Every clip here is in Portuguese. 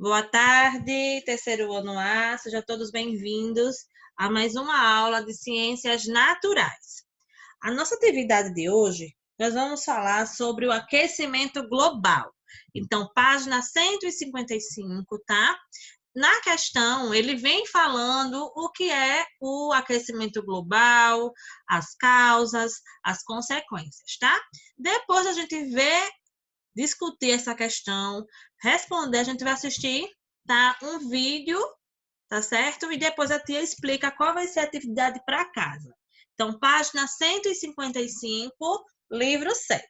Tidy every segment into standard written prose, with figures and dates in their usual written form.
Boa tarde, terceiro ano A, sejam todos bem-vindos a mais uma aula de Ciências Naturais. A nossa atividade de hoje, nós vamos falar sobre o aquecimento global. Então, página 155, tá? Na questão, ele vem falando o que é o aquecimento global, as causas, as consequências, tá? Depois a gente vê discutir essa questão, responder, a gente vai assistir, tá, um vídeo, tá certo? E depois a tia explica qual vai ser a atividade para casa. Então, página 155, livro 7.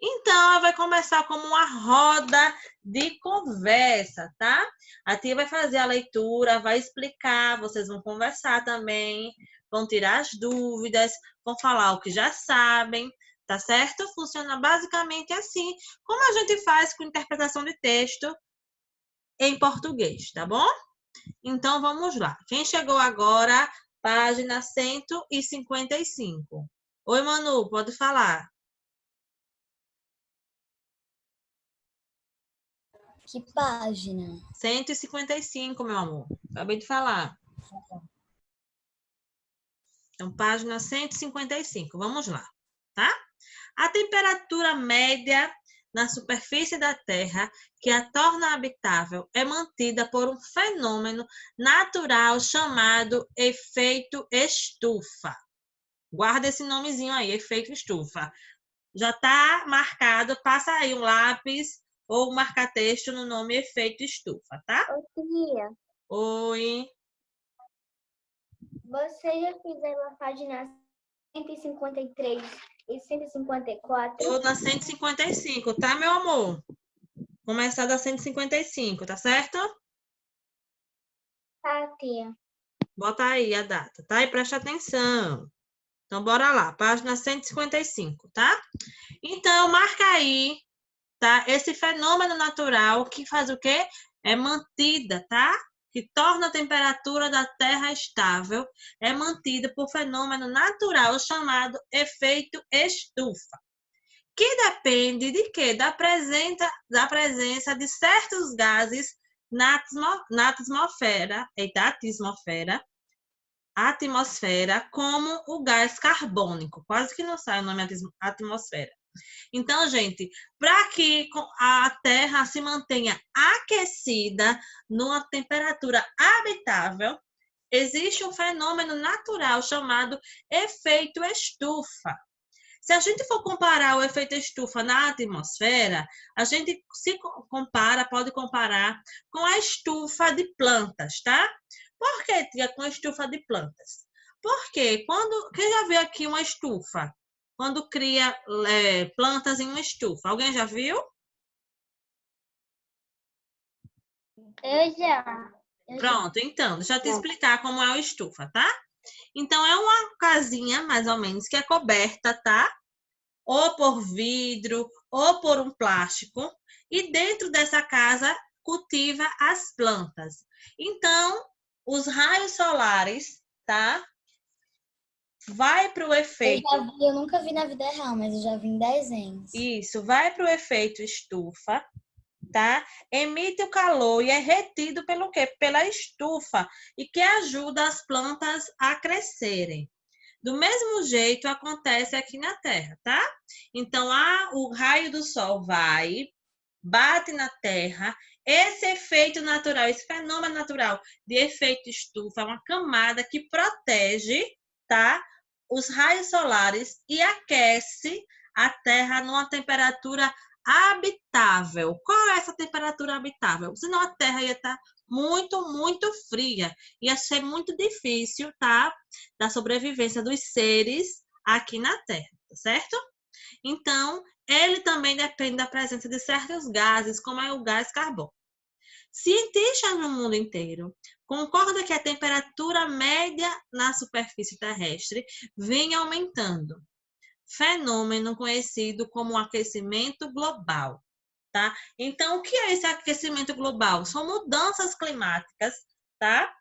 Então, ela vai começar como uma roda de conversa, tá? A tia vai fazer a leitura, vai explicar, vocês vão conversar também, vão tirar as dúvidas, vão falar o que já sabem, tá certo? Funciona basicamente assim, como a gente faz com interpretação de texto em português, tá bom? Então, vamos lá. Quem chegou agora, página 155. Oi, Manu, pode falar. Que página? 155, meu amor. Acabei de falar. Então, página 155. Vamos lá, tá? A temperatura média na superfície da Terra que a torna habitável é mantida por um fenômeno natural chamado efeito estufa. Guarda esse nomezinho aí, efeito estufa. Já está marcado, passa aí um lápis ou um marca-texto no nome efeito estufa, tá? Ô, tia, Oi. você já fizeram a página 153 e 154? Tô na 155, tá, meu amor? Começar da 155, tá certo? Tá, tia. Bota aí a data, tá? E presta atenção. Então, bora lá, página 155, tá? Então, marca aí, tá? Esse fenômeno natural que faz o quê? É mantida, tá? Que torna a temperatura da Terra estável, é mantida por fenômeno natural chamado efeito estufa. Que depende de quê? Da presença de certos gases na atmosfera, como o gás carbônico. Quase que não sai o nome atmosfera. Então, gente, para que a Terra se mantenha aquecida numa temperatura habitável, existe um fenômeno natural chamado efeito estufa. Se a gente for comparar o efeito estufa na atmosfera, a gente pode comparar com a estufa de plantas, tá? Por que, tia, com a estufa de plantas? Porque quem já viu aqui uma estufa? Quando cria plantas em uma estufa. Alguém já viu? Eu já. Pronto, então, deixa eu te explicar como é a estufa, tá? Então, é uma casinha, mais ou menos, que é coberta, tá? Ou por vidro, ou por um plástico, e dentro dessa casa cultiva as plantas. Então, os raios solares, tá? Vai para o efeito. Eu nunca vi na vida real, mas eu já vi em desenhos. Isso, vai para o efeito estufa, tá? Emite o calor e é retido pelo quê? Pela estufa, e que ajuda as plantas a crescerem. Do mesmo jeito acontece aqui na Terra, tá? Então, o raio do sol vai, bate na Terra, esse efeito natural, esse fenômeno natural de efeito estufa é uma camada que protege, tá? Os raios solares e aquece a Terra numa temperatura habitável. Qual é essa temperatura habitável? Senão a Terra ia estar muito, muito fria. Ia ser muito difícil, tá? Da sobrevivência dos seres aqui na Terra, tá certo? Então, ele também depende da presença de certos gases, como é o gás carbônico. Cientistas no mundo inteiro concordam que a temperatura média na superfície terrestre vem aumentando, fenômeno conhecido como aquecimento global, tá? Então, o que é esse aquecimento global? São mudanças climáticas, tá?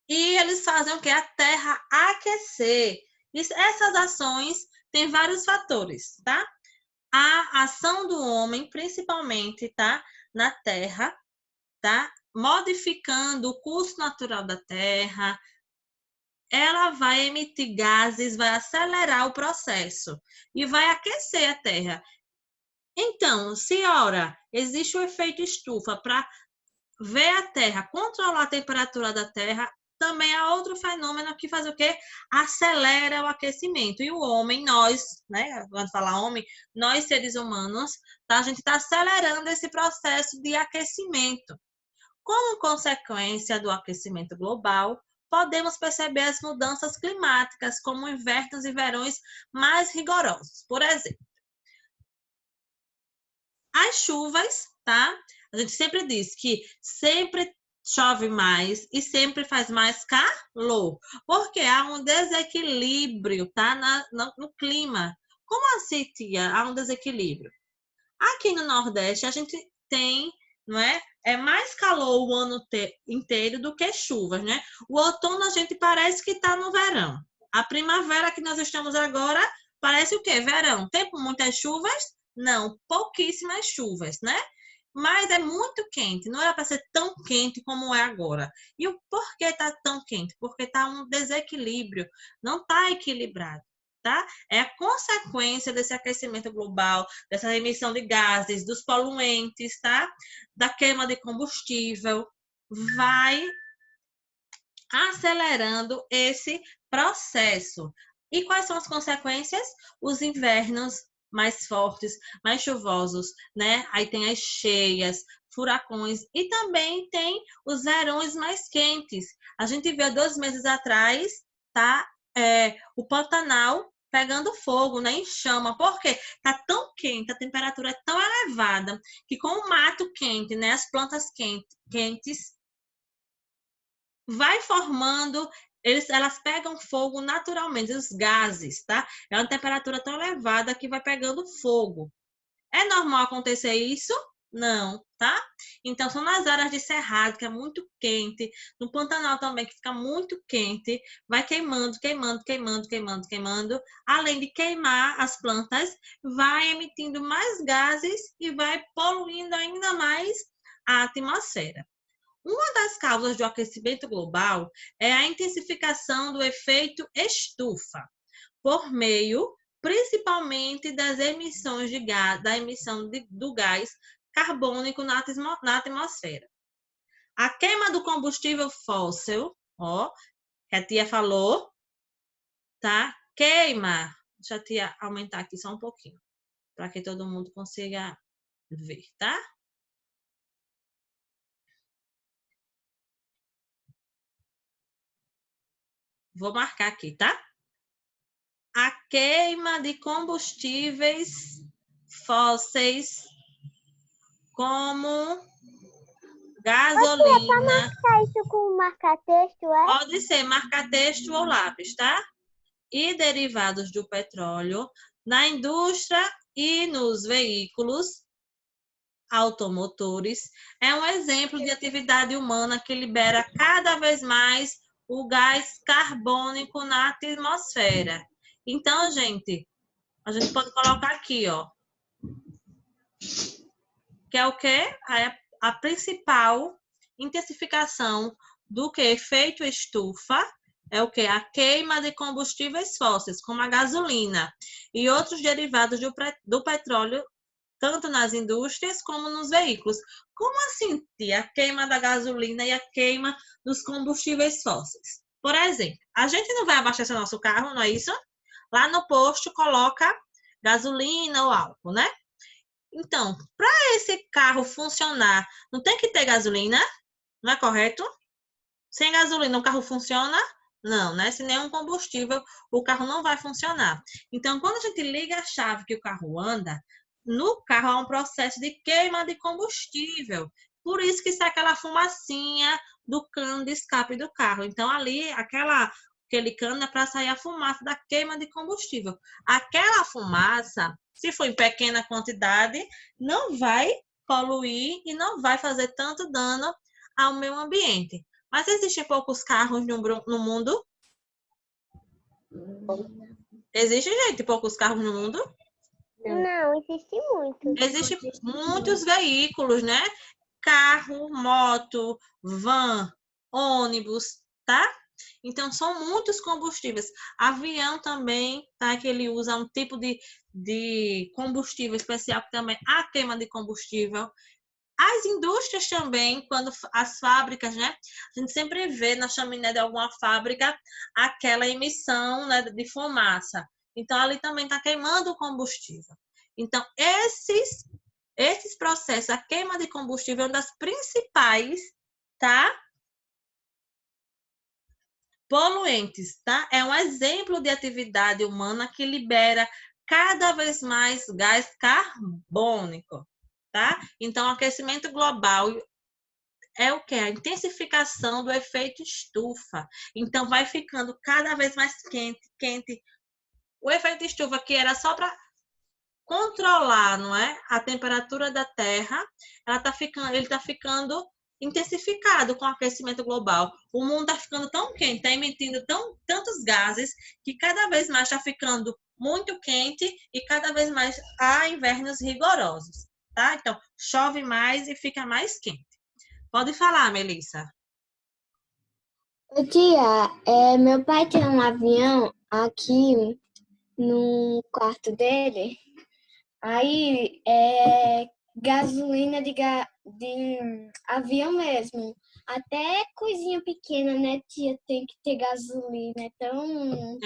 E eles fazem o que? A Terra aquecer. Essas ações têm vários fatores, tá? a ação do homem, principalmente, tá? Na Terra, tá? Modificando o curso natural da Terra, ela vai emitir gases, vai acelerar o processo e vai aquecer a Terra. Então, se ora existe o efeito estufa para ver a Terra, controlar a temperatura da Terra, também há outro fenômeno que faz o quê? Acelera o aquecimento. E o homem, nós, né? Quando falar homem, nós seres humanos, tá? A gente está acelerando esse processo de aquecimento. Como consequência do aquecimento global, podemos perceber as mudanças climáticas, como invernos e verões mais rigorosos. Por exemplo, as chuvas, tá? A gente sempre diz que sempre chove mais e sempre faz mais calor, porque há um desequilíbrio, tá? No clima. Como assim, tia? Há um desequilíbrio. Aqui no Nordeste, a gente tem, não é? É mais calor o ano inteiro do que chuvas, né? O outono a gente parece que está no verão. A primavera que nós estamos agora parece o quê? Verão. Tem muitas chuvas? Não, pouquíssimas chuvas, né? Mas é muito quente, não era para ser tão quente como é agora. E o porquê está tão quente? Porque está um desequilíbrio, não está equilibrado. Tá? É a consequência desse aquecimento global, dessa emissão de gases, dos poluentes, tá? Da queima de combustível, vai acelerando esse processo. E quais são as consequências? Os invernos mais fortes, mais chuvosos, né? Aí tem as cheias, furacões e também tem os verões mais quentes. A gente viu há 2 meses atrás, tá? O Pantanal pegando fogo, né, em chama, porque tá tão quente, a temperatura é tão elevada que com o mato quente, né, as plantas quentes vai formando, elas pegam fogo naturalmente, os gases, tá? É uma temperatura tão elevada que vai pegando fogo. É normal acontecer isso? Não, tá? Então, são nas áreas de cerrado, que é muito quente, no Pantanal também, que fica muito quente, vai queimando, queimando, queimando, queimando, queimando. Além de queimar as plantas, vai emitindo mais gases e vai poluindo ainda mais a atmosfera. Uma das causas do aquecimento global é a intensificação do efeito estufa, por meio principalmente das emissões de gás, da emissão do gás carbônico na atmosfera. A queima do combustível fóssil, ó, que a tia falou, tá? Queima. Deixa a tia aumentar aqui só um pouquinho, para que todo mundo consiga ver, tá? Vou marcar aqui, tá? A queima de combustíveis fósseis como gasolina. Marcar isso com marca-texto, é? Pode ser marca-texto ou lápis, tá? E derivados do petróleo na indústria e nos veículos automotores é um exemplo de atividade humana que libera cada vez mais o gás carbônico na atmosfera. Então, gente, a gente pode colocar aqui, ó, que é o quê? A principal intensificação do que efeito estufa é o que? A queima de combustíveis fósseis, como a gasolina e outros derivados do petróleo, tanto nas indústrias como nos veículos. Como assim, tia? A queima da gasolina e a queima dos combustíveis fósseis. Por exemplo, a gente não vai abastecer nosso carro, não é isso? Lá no posto coloca gasolina ou álcool, né? Então, para esse carro funcionar, não tem que ter gasolina, não é correto? Sem gasolina, o carro funciona? Não, né? Se nenhum combustível, o carro não vai funcionar. Então, quando a gente liga a chave que o carro anda, no carro há um processo de queima de combustível. Por isso que sai aquela fumacinha do cano de escape do carro. Então, ali, aquele cano é para sair a fumaça da queima de combustível. Aquela fumaça, se for em pequena quantidade, não vai poluir e não vai fazer tanto dano ao meio ambiente. Mas existem poucos carros no mundo? Existe, gente, poucos carros no mundo? Não, existe muito. Existem muitos veículos, né? Carro, moto, van, ônibus, tá? Então, são muitos combustíveis. Avião também, tá? Que ele usa um tipo de combustível especial, que também há queima de combustível. As indústrias também, quando as fábricas, né? A gente sempre vê na chaminé de alguma fábrica aquela emissão, né, de fumaça. Então, ali também está queimando o combustível. Então, esses processos, a queima de combustível é uma das principais, tá? Poluentes, tá? É um exemplo de atividade humana que libera cada vez mais gás carbônico, tá? Então, o aquecimento global é o que? A intensificação do efeito estufa. Então, vai ficando cada vez mais quente, quente. O efeito estufa, que era só para controlar, não é? A temperatura da Terra, ele está ficando intensificado com o aquecimento global. O mundo está ficando tão quente, está emitindo tantos gases, que cada vez mais está ficando muito quente e cada vez mais há invernos rigorosos, tá? Então, chove mais e fica mais quente. Pode falar, Melissa. Ô, tia, meu pai tem um avião aqui no quarto dele. Aí é gasolina de avião mesmo. Até coisinha pequena, né, tia? Tem que ter gasolina. Então,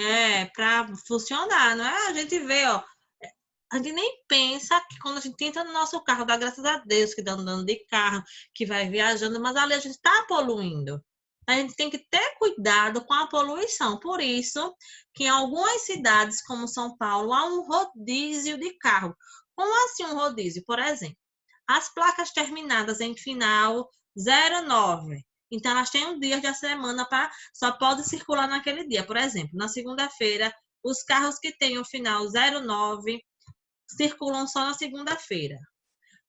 Para funcionar, não é? A gente vê, ó, a gente nem pensa que quando a gente entra no nosso carro, dá graças a Deus que dá andando de carro, que vai viajando, mas ali a gente está poluindo. A gente tem que ter cuidado com a poluição. Por isso que em algumas cidades, como São Paulo, há um rodízio de carro. Como assim um rodízio? Por exemplo, as placas terminadas em final 09. Então, elas têm um dia da semana para só pode circular naquele dia. Por exemplo, na segunda-feira, os carros que têm o final 09 circulam só na segunda-feira.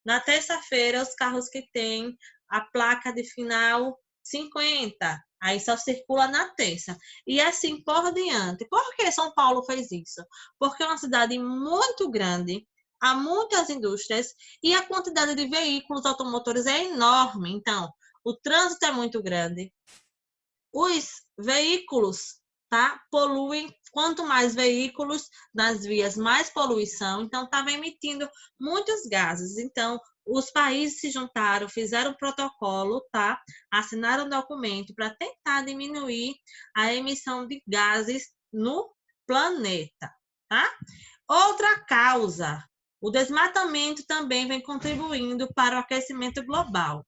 Na terça-feira, os carros que têm a placa de final 50, aí só circula na terça. E assim por diante. Por que São Paulo fez isso? Porque é uma cidade muito grande, há muitas indústrias e a quantidade de veículos automotores é enorme. Então, o trânsito é muito grande. Os veículos, tá, poluem. Quanto mais veículos nas vias, mais poluição. Então, estava emitindo muitos gases. Então, os países se juntaram, fizeram um protocolo, tá? Assinaram um documento para tentar diminuir a emissão de gases no planeta, tá? Outra causa, o desmatamento também vem contribuindo para o aquecimento global.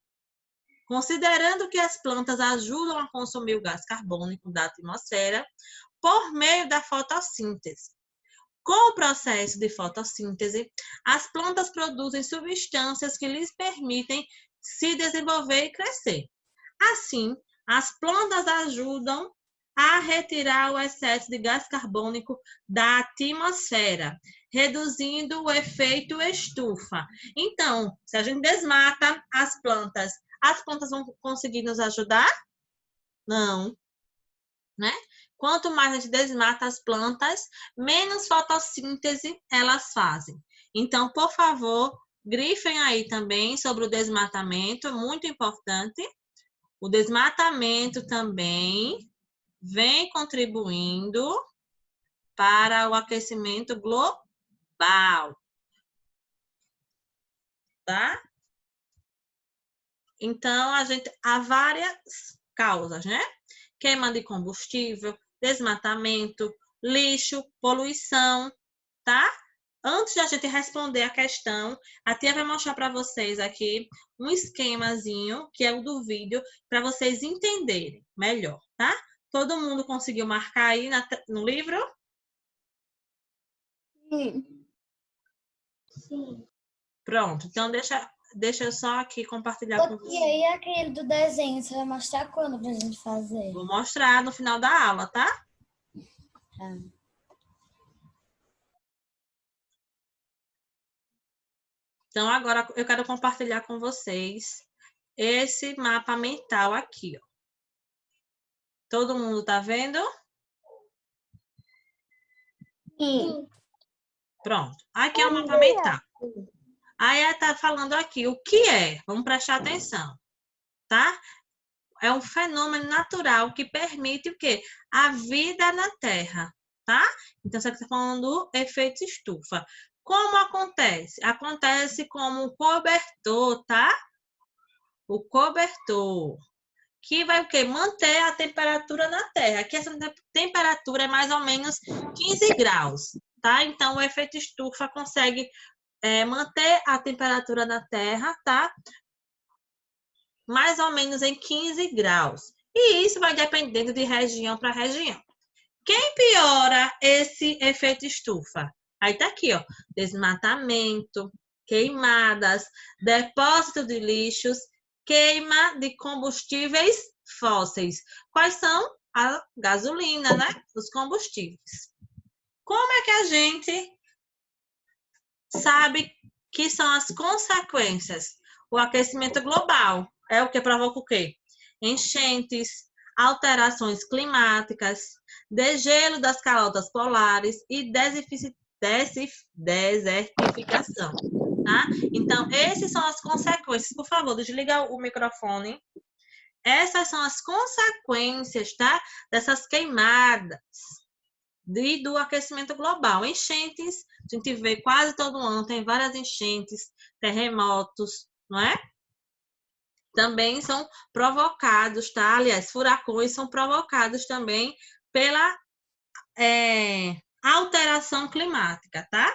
Considerando que as plantas ajudam a consumir o gás carbônico da atmosfera por meio da fotossíntese. Com o processo de fotossíntese, as plantas produzem substâncias que lhes permitem se desenvolver e crescer. Assim, as plantas ajudam a retirar o excesso de gás carbônico da atmosfera, reduzindo o efeito estufa. Então, se a gente desmata as plantas vão conseguir nos ajudar? Não, né? Quanto mais a gente desmata as plantas, menos fotossíntese elas fazem. Então, por favor, grifem aí também sobre o desmatamento, muito importante. O desmatamento também vem contribuindo para o aquecimento global, tá? Então, há várias causas, né? Queima de combustível, desmatamento, lixo, poluição, tá? Antes de a gente responder a questão, a tia vai mostrar para vocês aqui um esquemazinho, que é o do vídeo, para vocês entenderem melhor, tá? Todo mundo conseguiu marcar aí no livro? sim. Sim. Pronto, então deixa eu só aqui compartilhar com E vocês. aí, aquele do desenho, você vai mostrar quando pra gente fazer? Vou mostrar no final da aula, tá? Então, agora eu quero compartilhar com vocês esse mapa mental aqui, ó. Todo mundo tá vendo? Sim. Pronto. Aqui é o mapa mental. Aí ela está falando aqui o que é. Vamos prestar atenção, tá? É um fenômeno natural que permite o quê? A vida na Terra, tá? Então, você está falando do efeito estufa. Como acontece? Acontece como um cobertor, tá? O cobertor. Que vai o quê? Manter a temperatura na Terra. Aqui essa temperatura é mais ou menos 15 graus, tá? Então, o efeito estufa consegue manter a temperatura na Terra, tá? Mais ou menos em 15 graus. E isso vai dependendo de região para região. Quem piora esse efeito estufa? Aí tá aqui, ó. Desmatamento, queimadas, depósito de lixos, queima de combustíveis fósseis. Quais são? A gasolina, né? Os combustíveis. Como é que a gente sabe que são as consequências? O aquecimento global é o que provoca o quê? Enchentes, alterações climáticas, degelo das calotas polares e desertificação, tá? Então, essas são as consequências. Por favor, desliga o microfone. Essas são as consequências, tá? Dessas queimadas do aquecimento global. Enchentes, a gente vê quase todo ano, tem várias enchentes, terremotos, não é? Também são provocados, tá? Aliás, furacões são provocados também pela alteração climática, tá?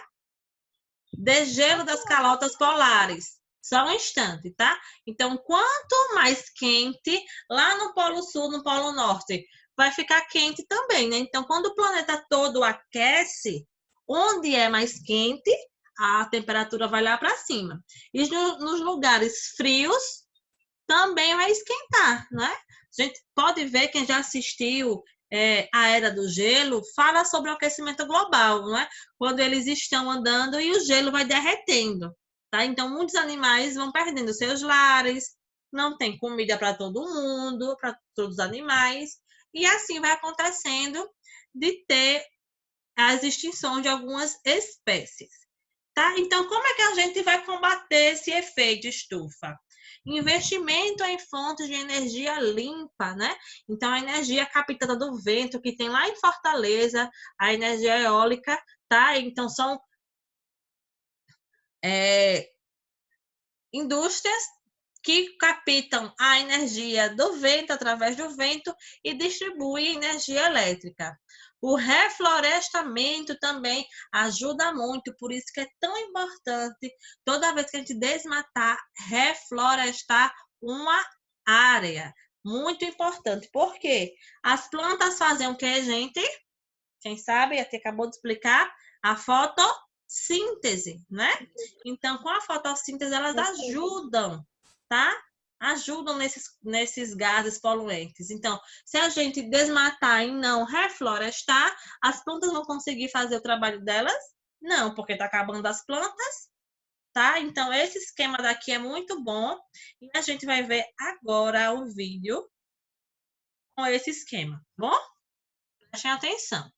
Degelo das calotas polares. Só um instante, tá? Então, quanto mais quente, lá no Polo Sul, no Polo Norte, vai ficar quente também, né? Então, quando o planeta todo aquece, onde é mais quente, a temperatura vai lá para cima. E nos lugares frios, também vai esquentar, né? A gente pode ver, quem já assistiu a Era do Gelo, fala sobre o aquecimento global, não é? Quando eles estão andando e o gelo vai derretendo, tá? Então, muitos animais vão perdendo seus lares, não tem comida para todo mundo, para todos os animais, e assim vai acontecendo de ter as extinções de algumas espécies, tá? Então, como é que a gente vai combater esse efeito estufa? Investimento em fontes de energia limpa, né? Então, a energia captada do vento que tem lá em Fortaleza, a energia eólica, tá? Então, são indústrias que captam a energia do vento, através do vento, e distribuem energia elétrica. O reflorestamento também ajuda muito, por isso que é tão importante, toda vez que a gente desmatar, reflorestar uma área. Muito importante. Por quê? As plantas fazem o que, gente? Quem sabe, até acabou de explicar, a fotossíntese, né? Então, com a fotossíntese, elas ajudam, tá? Ajudam nesses gases poluentes. Então, se a gente desmatar e não reflorestar, as plantas vão conseguir fazer o trabalho delas? Não, porque está acabando as plantas, tá? Então, esse esquema daqui é muito bom e a gente vai ver agora o vídeo com esse esquema, tá bom? Prestem atenção.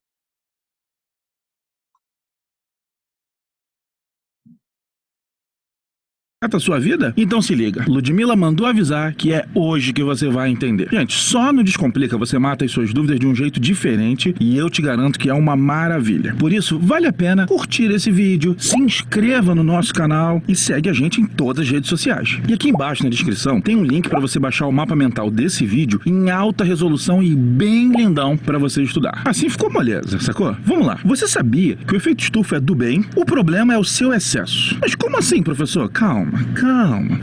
A sua vida? Então se liga. Ludmilla mandou avisar que é hoje que você vai entender. Gente, só no Descomplica você mata as suas dúvidas de um jeito diferente e eu te garanto que é uma maravilha. Por isso, vale a pena curtir esse vídeo, se inscreva no nosso canal e segue a gente em todas as redes sociais. E aqui embaixo na descrição tem um link para você baixar o mapa mental desse vídeo em alta resolução e bem lindão para você estudar. Assim ficou moleza, sacou? Vamos lá. Você sabia que o efeito estufa é do bem? O problema é o seu excesso. Mas como assim, professor? Calma.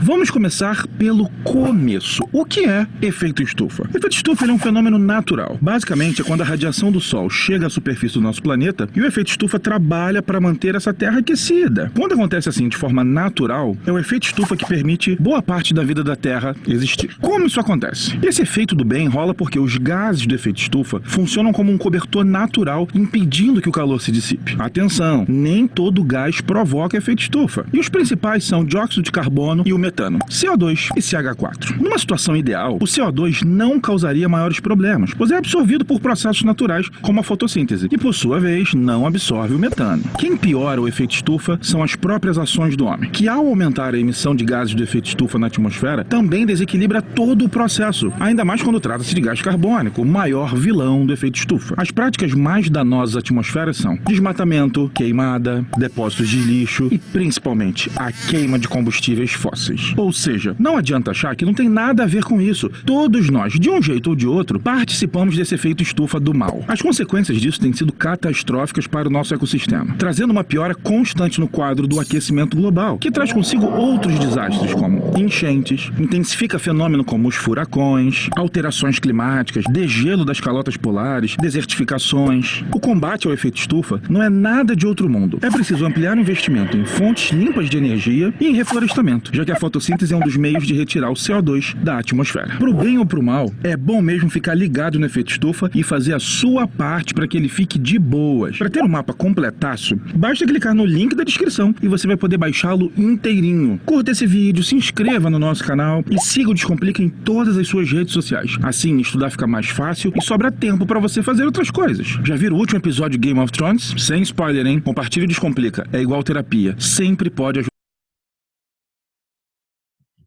Vamos começar pelo começo. O que é efeito estufa? O efeito estufa é um fenômeno natural. Basicamente, é quando a radiação do Sol chega à superfície do nosso planeta e o efeito estufa trabalha para manter essa Terra aquecida. Quando acontece assim de forma natural, é o efeito estufa que permite boa parte da vida da Terra existir. Como isso acontece? Esse efeito do bem rola porque os gases do efeito estufa funcionam como um cobertor natural, impedindo que o calor se dissipe. Atenção, nem todo gás provoca efeito estufa. E os principais são dióxido de carbono e o metano, CO2 e CH4. Numa situação ideal, o CO2 não causaria maiores problemas, pois é absorvido por processos naturais como a fotossíntese e, por sua vez, não absorve o metano. Quem piora o efeito estufa são as próprias ações do homem, que ao aumentar a emissão de gases do efeito estufa na atmosfera, também desequilibra todo o processo, ainda mais quando trata-se de gás carbônico, o maior vilão do efeito estufa. As práticas mais danosas à atmosfera são desmatamento, queimada, depósitos de lixo e, principalmente, a queima de combustíveis fósseis. Ou seja, não adianta achar que não tem nada a ver com isso. Todos nós, de um jeito ou de outro, participamos desse efeito estufa do mal. As consequências disso têm sido catastróficas para o nosso ecossistema, trazendo uma piora constante no quadro do aquecimento global, que traz consigo outros desastres como enchentes, intensifica fenômenos como os furacões, alterações climáticas, degelo das calotas polares, desertificações. O combate ao efeito estufa não é nada de outro mundo. É preciso ampliar o investimento em fontes limpas de energia e em reflorestamento, já que a fotossíntese é um dos meios de retirar o CO2 da atmosfera. Pro bem ou pro mal, é bom mesmo ficar ligado no efeito estufa e fazer a sua parte para que ele fique de boas. Para ter um mapa completaço, basta clicar no link da descrição e você vai poder baixá-lo inteirinho. Curta esse vídeo, se inscreva no nosso canal e siga o Descomplica em todas as suas redes sociais. Assim, estudar fica mais fácil e sobra tempo para você fazer outras coisas. Já viram o último episódio de Game of Thrones? Sem spoiler, hein? Compartilhe o Descomplica. É igual terapia. Sempre pode ajudar.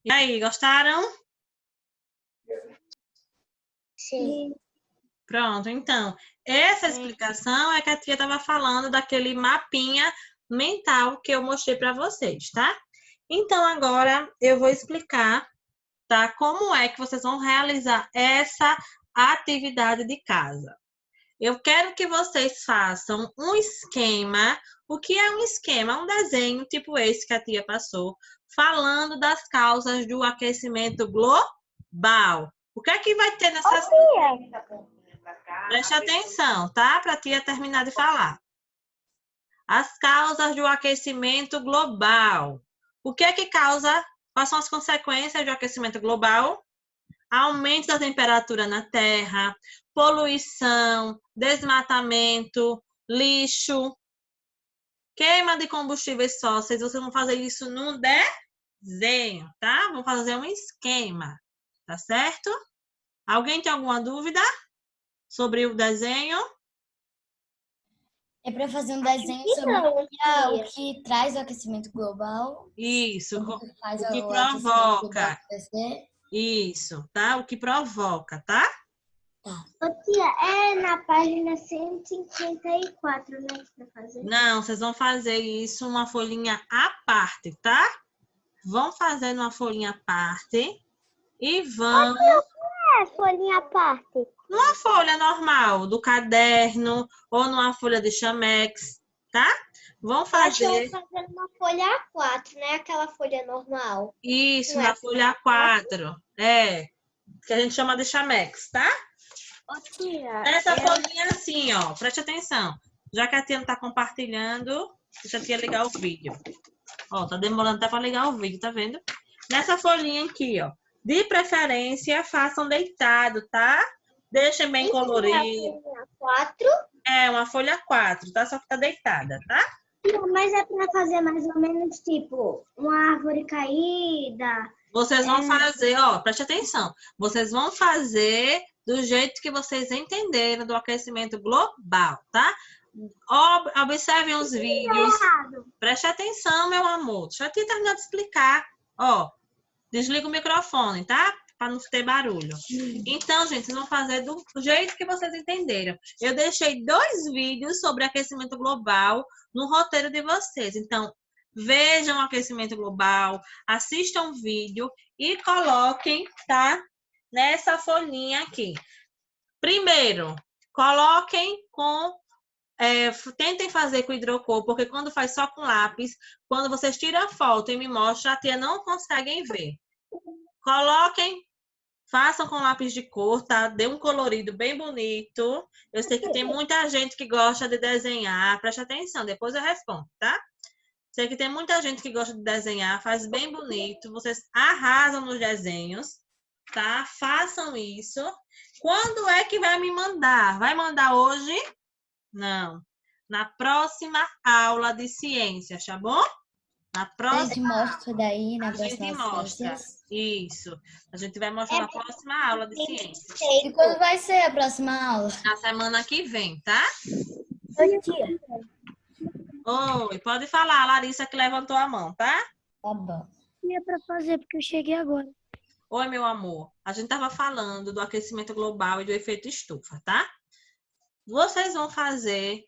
E aí, gostaram? Sim. Pronto, então, essa explicação é que a tia estava falando daquele mapinha mental que eu mostrei para vocês, tá? Então, agora eu vou explicar, tá? Como é que vocês vão realizar essa atividade de casa. Eu quero que vocês façam um esquema. O que é um esquema? Um desenho tipo esse que a tia passou, falando das causas do aquecimento global. O que é que vai ter nessa... Preste atenção, tá? Para a tia terminar de falar. As causas do aquecimento global. O que é que causa? Quais são as consequências do aquecimento global? Aumento da temperatura na Terra, poluição, desmatamento, lixo, queima de combustíveis fósseis. Vocês vão fazer isso no desenho, tá? Vamos fazer um esquema, tá certo? Alguém tem alguma dúvida sobre o desenho? É para fazer um desenho sobre o que traz o aquecimento global. Isso, o que faz o que o aquecimento provoca. global acontecer. Isso, tá? O que provoca, tá? Ô, tia, é na página 154, né, que vai fazer? Não, vocês vão fazer isso uma folhinha à parte, tá? Vão fazer uma folhinha à parte e vão... É, folhinha à parte. Numa folha normal, do caderno ou numa folha de chamex, tá? Vão fazer... Estão fazendo uma folha A4, né? Aquela folha normal. Isso, Não na é folha A4. É, que a gente chama de chamex, tá? Ô, tia, Essa folhinha assim, ó, preste atenção. Já que a tia não tá compartilhando, deixa a tia ligar o vídeo. Ó, tá demorando até pra ligar o vídeo, tá vendo? Nessa folhinha aqui, ó, de preferência, façam deitado, tá? Deixem bem colorido. É, uma folha 4, tá? Só que tá deitada, tá? Mas é para fazer mais ou menos tipo uma árvore caída. Vocês vão fazer, ó, preste atenção. Vocês vão fazer do jeito que vocês entenderam do aquecimento global, tá? Observem os vídeos. Preste atenção, meu amor. Deixa eu te terminar de explicar. Ó, desliga o microfone, tá? Para não ter barulho. Então, gente, vocês vão fazer do jeito que vocês entenderam. Eu deixei 2 vídeos sobre aquecimento global no roteiro de vocês. Então, vejam o aquecimento global, assistam o vídeo e coloquem, tá? Nessa folhinha aqui. Primeiro, coloquem com... tentem fazer com hidrocor, porque quando faz só com lápis, quando vocês tiram a foto e me mostram, a tia não conseguem ver. Coloquem, façam com lápis de cor, tá? Dê um colorido bem bonito. Eu sei que tem muita gente que gosta de desenhar. Preste atenção, depois eu respondo, tá? Sei que tem muita gente que gosta de desenhar, faz bem bonito. Vocês arrasam nos desenhos, tá? Façam isso. Quando é que vai me mandar? Vai mandar hoje? Não. Na próxima aula de ciências, tá bom? Na A próxima, gente mostra daí a nas gente próximas mostra. ciências. Isso. A gente vai mostrar na próxima aula de ciências. E quando vai ser a próxima aula? Na semana que vem, tá? Oi, tia. Oi, pode falar, Larissa que levantou a mão, tá? Tá bom. Tinha para fazer porque eu cheguei agora. Oi, meu amor. A gente estava falando do aquecimento global e do efeito estufa, tá? Vocês vão fazer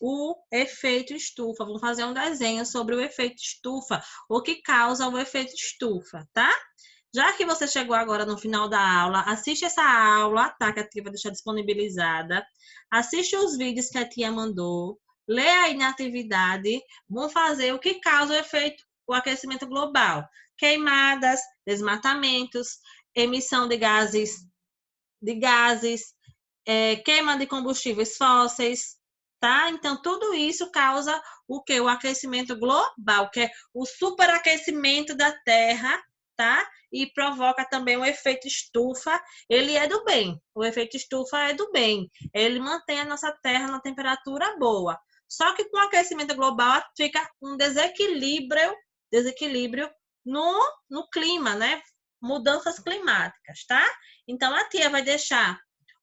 o efeito estufa, vão fazer um desenho sobre o efeito estufa, o que causa o efeito estufa, tá? Já que você chegou agora no final da aula, assiste essa aula, tá? Que a tia vai deixar disponibilizada. Assiste os vídeos que a tia mandou. Lê aí na atividade. Vão fazer o que causa o efeito, o aquecimento global. Queimadas, desmatamentos, emissão de gases, queima de combustíveis fósseis, tá? Então, tudo isso causa o quê? O aquecimento global, que é o superaquecimento da Terra, tá? E provoca também o efeito estufa. Ele é do bem. O efeito estufa é do bem. Ele mantém a nossa Terra na temperatura boa. Só que com o aquecimento global fica um desequilíbrio no clima, né? Mudanças climáticas, tá? Então, a tia vai deixar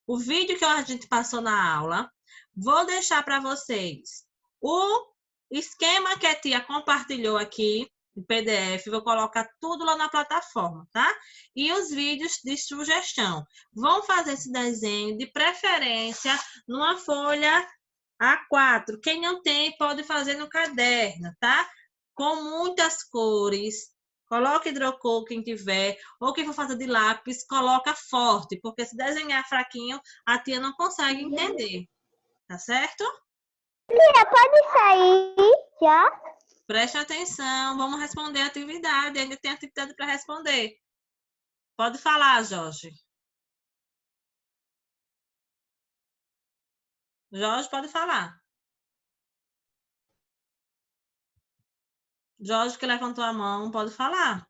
o vídeo que a gente passou na aula. Vou deixar para vocês o esquema que a tia compartilhou aqui, em PDF. Vou colocar tudo lá na plataforma, tá? E os vídeos de sugestão. Vão fazer esse desenho, de preferência, numa folha A4. Quem não tem, pode fazer no caderno, tá? Com muitas cores. Coloca hidrocor quem tiver, ou quem for fazer de lápis, coloca forte, porque se desenhar fraquinho, a tia não consegue entender. Tá certo? Pode sair já? Preste atenção, vamos responder a atividade. Ainda tem atividade para responder. Pode falar, Jorge. Jorge, pode falar. Jorge, que levantou a mão, pode falar.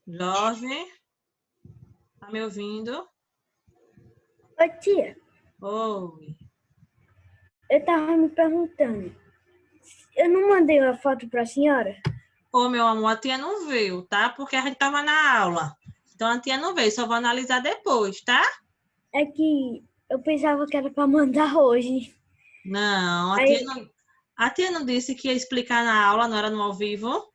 Jorge, tá me ouvindo? Oi, tia. Oi. Eu tava me perguntando. Eu não mandei uma foto para a senhora? Ô, meu amor, a tia não veio, tá? Porque a gente tava na aula. Então, a tia não veio, só vou analisar depois, tá? É que eu pensava que era para mandar hoje. Não, Aí, a tia não disse que ia explicar na aula, não era no ao vivo?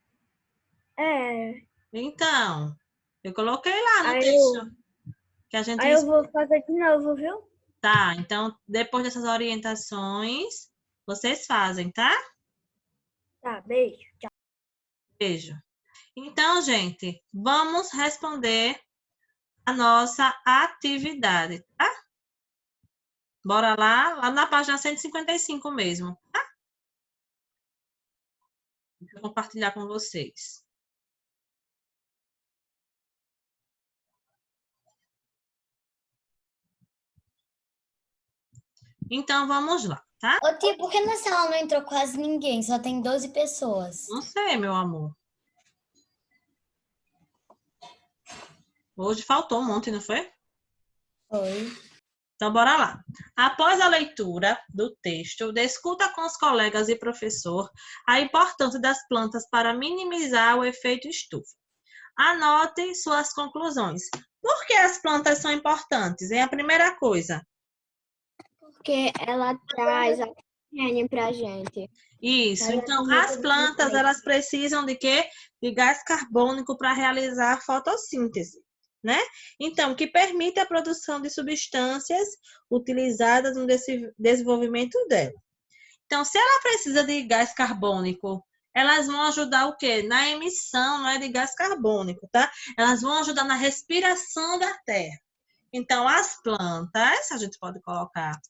é, Então, eu coloquei lá no aí texto eu, que a gente aí ia eu vou explicar. fazer de novo, viu? Tá, então, depois dessas orientações, vocês fazem, tá? Tá, beijo. Beijo. Então, gente, vamos responder a nossa atividade, tá? Bora lá na página 155 mesmo, tá? Vou compartilhar com vocês. Então, vamos lá, tá? Ô, tia, por que nessa aula não entrou quase ninguém? Só tem 12 pessoas. Não sei, meu amor. Hoje faltou um monte, não foi? Foi. Então, bora lá. Após a leitura do texto, discuta com os colegas e professor a importância das plantas para minimizar o efeito estufa. Anote suas conclusões. Por que as plantas são importantes? É a primeira coisa. Porque ela traz oxigênio pra gente. Isso. Então, as plantas, elas precisam de quê? De gás carbônico para realizar fotossíntese, né? Então, que permite a produção de substâncias utilizadas no desenvolvimento dela. Então, se ela precisa de gás carbônico, elas vão ajudar o quê? Na emissão, não é, de gás carbônico, tá? Elas vão ajudar na respiração da terra. Então, as plantas, a gente pode colocar,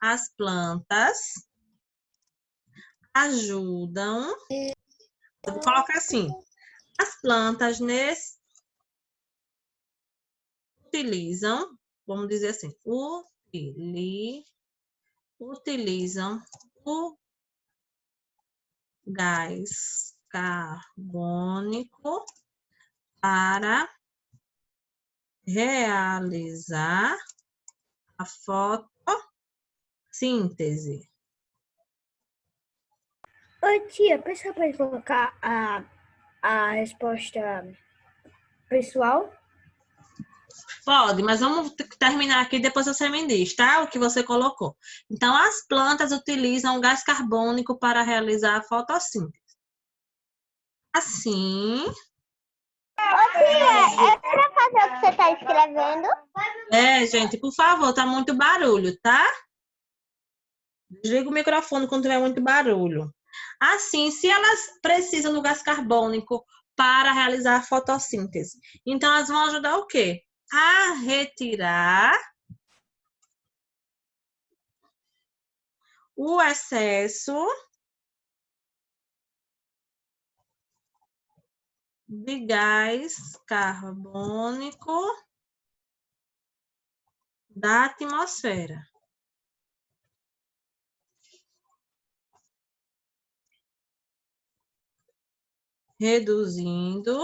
as plantas ajudam, vou colocar assim, as plantas utilizam, vamos dizer assim, utilizam o gás carbônico para realizar a fotossíntese. Ô, tia, você pode colocar a resposta pessoal? Pode, mas vamos terminar aqui, depois você me diz, tá? O que você colocou. Então, as plantas utilizam o gás carbônico para realizar a fotossíntese. Assim, É para fazer o que você está escrevendo? gente, por favor, tá muito barulho, tá? Desliga o microfone quando tiver muito barulho. Assim, se elas precisam do gás carbônico para realizar a fotossíntese, então elas vão ajudar o quê? A retirar o excesso de gás carbônico da atmosfera. Reduzindo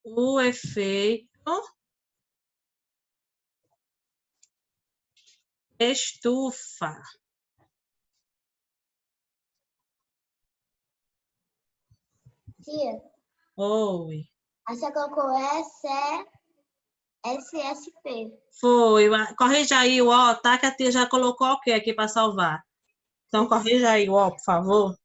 o efeito estufa. Tia, Oi. você colocou SSP. Foi. Corrija aí o O, tá? Que a tia já colocou o que aqui para salvar. Então, corrija aí o O, por favor.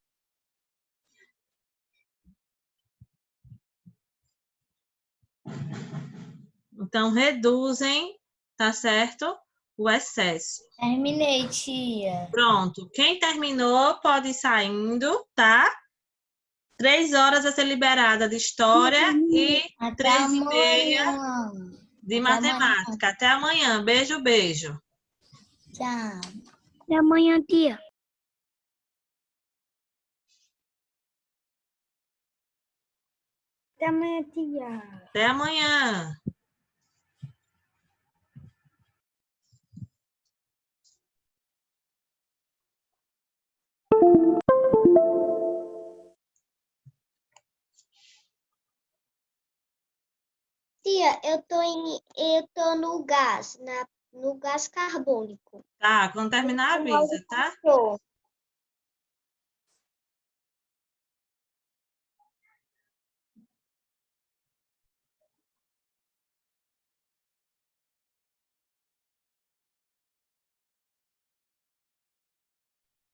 Então, reduzem, tá certo? O excesso. Terminei, tia. Pronto. Quem terminou pode ir saindo, tá? 3 horas vai ser liberada de história e Até 3h30 amanhã. de Até amanhã. matemática. Até amanhã. Beijo, beijo. Tchau. Até amanhã, tia. Até amanhã, tia. Até amanhã. Tia, eu tô no gás, no gás carbônico. Tá, quando terminar, avisa, tá? Tô.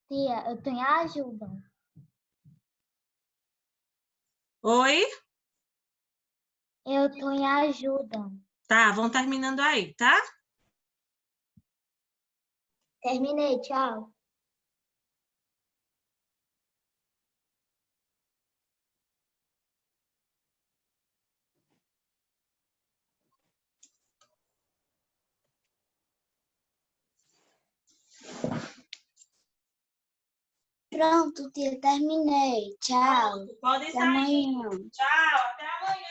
Tia, eu tô em ajuda. Oi? Eu tô em ajuda. Tá, vão terminando aí, tá? Terminei, tchau. Pronto, tia, terminei. Tchau. Pronto, pode Até sair. amanhã. Tchau, até amanhã.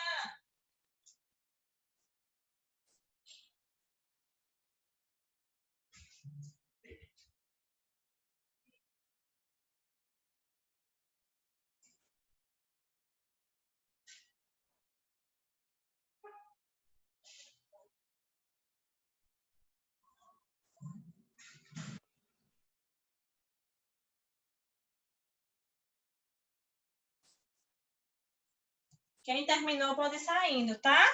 Quem terminou pode ir saindo, tá?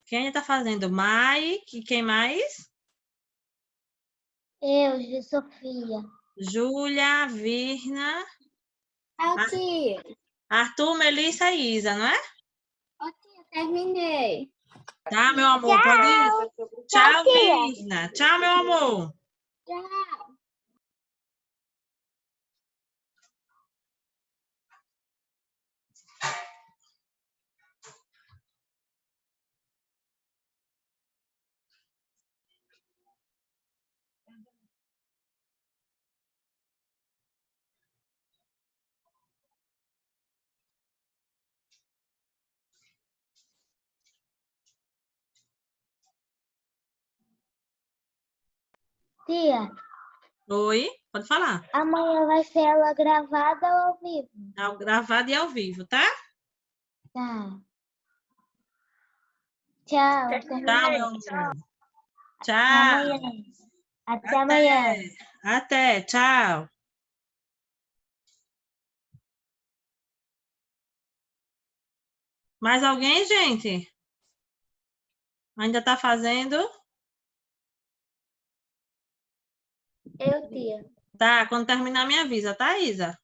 Quem tá fazendo? Mai, quem mais? Eu, Sofia. Júlia, Virna, Tia. Arthur, Melissa e Isa, não é? Tia, terminei. Tá, meu amor, pode ir? Tchau, Virna. Tchau, meu amor. Tchau. Tia, Oi, pode falar. amanhã vai ser ela gravada ou ao vivo? Gravado e ao vivo, tá? Tá. Tchau. Tchau, meu amor. Até Tchau. amanhã. Até amanhã. Até, tchau. Mais alguém, gente? Ainda tá fazendo? Eu, tia. Tá, quando terminar me avisa, tá, Isa?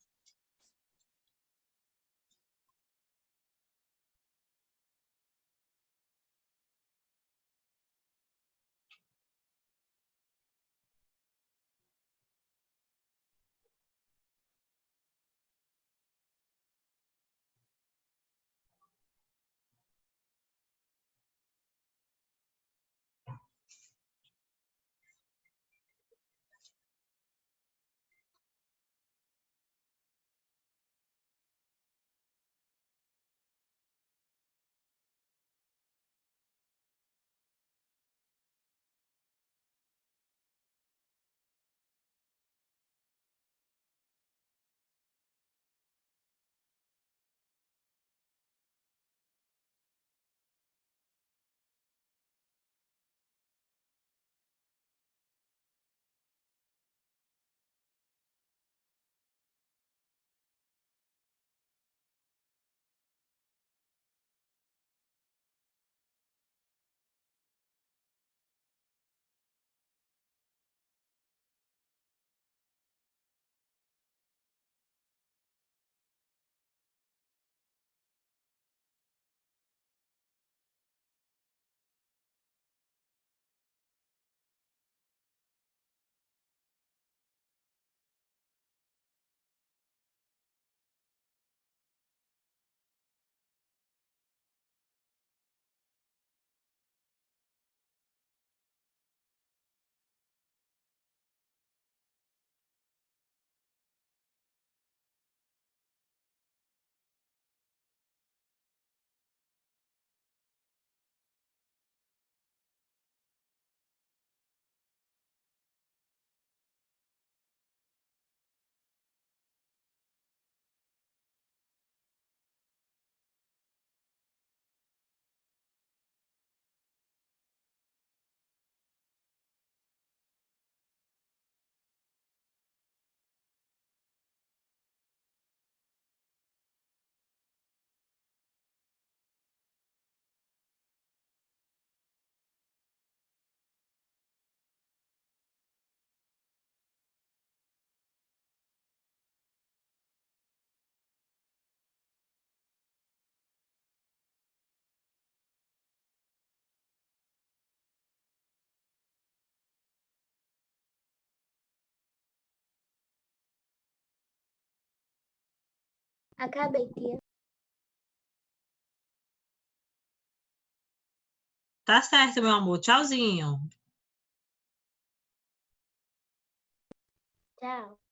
Acabei, tia. Tá certo, meu amor. Tchauzinho. Tchau.